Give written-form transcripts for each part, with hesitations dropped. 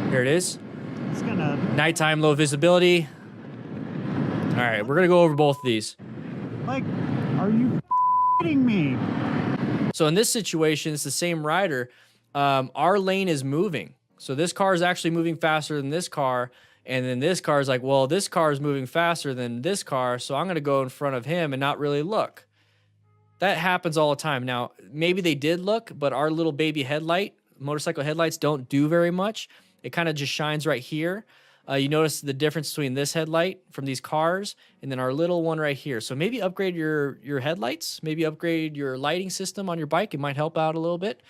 Here it is. It's gonna... Nighttime, low visibility. All right, we're gonna go over both of these. Like, are you kidding me? So in this situation, it's the same rider. Our lane is moving. So this car is actually moving faster than this car. And then this car is like, well, this car is moving faster than this car, so I'm going to go in front of him and not really look. That happens all the time. Now, maybe they did look, but our little baby headlight, motorcycle headlights, don't do very much. It kind of just shines right here. You notice the difference between this headlight from these cars and then our little one right here. So maybe upgrade your headlights, maybe upgrade your lighting system on your bike. It might help out a little bit.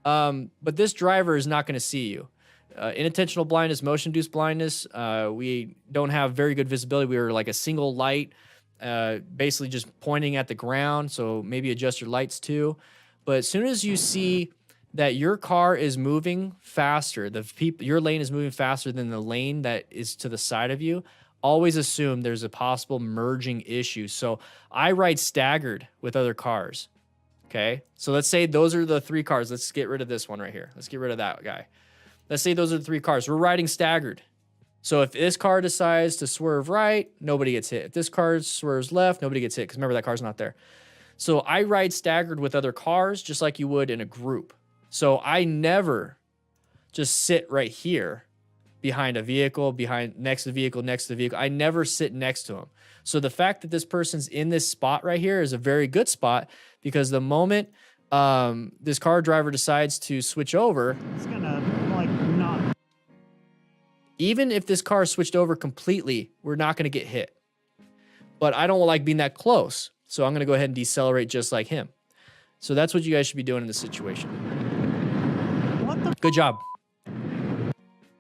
But this driver is not going to see you. Inattentional blindness, motion-induced blindness, we don't have very good visibility. We were like a single light, basically just pointing at the ground, so maybe adjust your lights too. But as soon as you see that your car is moving faster, your lane is moving faster than the lane that is to the side of you, always assume there's a possible merging issue. So I ride staggered with other cars, okay? So let's say those are the 3 cars. Let's get rid of this one right here. Let's get rid of that guy. Let's say those are the 3 cars. We're riding staggered. So if this car decides to swerve right, nobody gets hit. If this car swerves left, nobody gets hit, because remember, that car's not there. So I ride staggered with other cars just like you would in a group. So I never just sit right here behind a vehicle, next to the vehicle, next to the vehicle. I never sit next to them. So the fact that this person's in this spot right here is a very good spot, because the moment this car driver decides to switch over, It's gonna, like, not... even if this car switched over completely, we're not going to get hit. But I don't like being that close, so I'm going to go ahead and decelerate just like him. So that's what you guys should be doing in this situation. What the... Good job.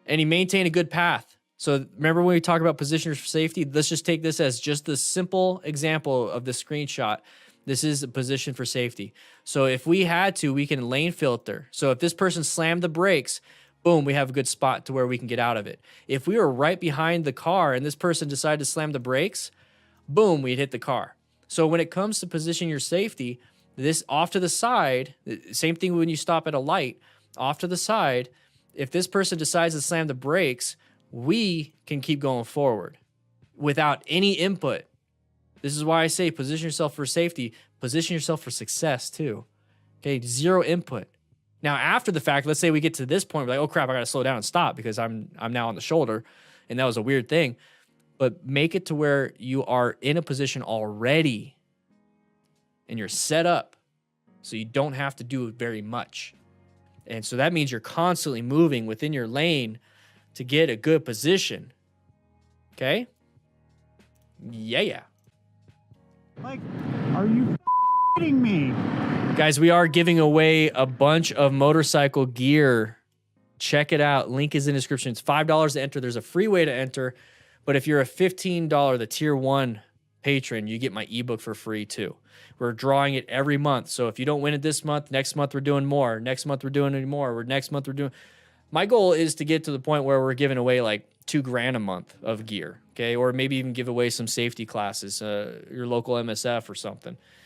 And you maintain a good path. So remember when we talk about positioners for safety? Let's just take this as just the simple example of the screenshot. This is a position for safety. So if we had to, we can lane filter. So if this person slammed the brakes, boom, we have a good spot to where we can get out of it. If we were right behind the car and this person decided to slam the brakes, boom, we'd hit the car. So when it comes to positioning your safety, this off to the side, same thing when you stop at a light, off to the side, if this person decides to slam the brakes, we can keep going forward without any input. This is why I say position yourself for safety, position yourself for success too. Okay, 0 input. Now, after the fact, let's say we get to this point, we're like, oh crap, I gotta slow down and stop because I'm now on the shoulder, and that was a weird thing. But make it to where you are in a position already and you're set up so you don't have to do very much. And so that means you're constantly moving within your lane to get a good position. Okay? Yeah. Like, are you kidding me? Guys, we are giving away a bunch of motorcycle gear. Check it out. Link is in the description. It's $5 to enter. There's a free way to enter. But if you're a $15, the tier 1 patron, you get my ebook for free too. We're drawing it every month. So if you don't win it this month, next month we're doing more. Next month we're doing more. Next month we're doing... My goal is to get to the point where we're giving away like $2,000 a month of gear, okay? Or maybe even give away some safety classes, your local MSF or something.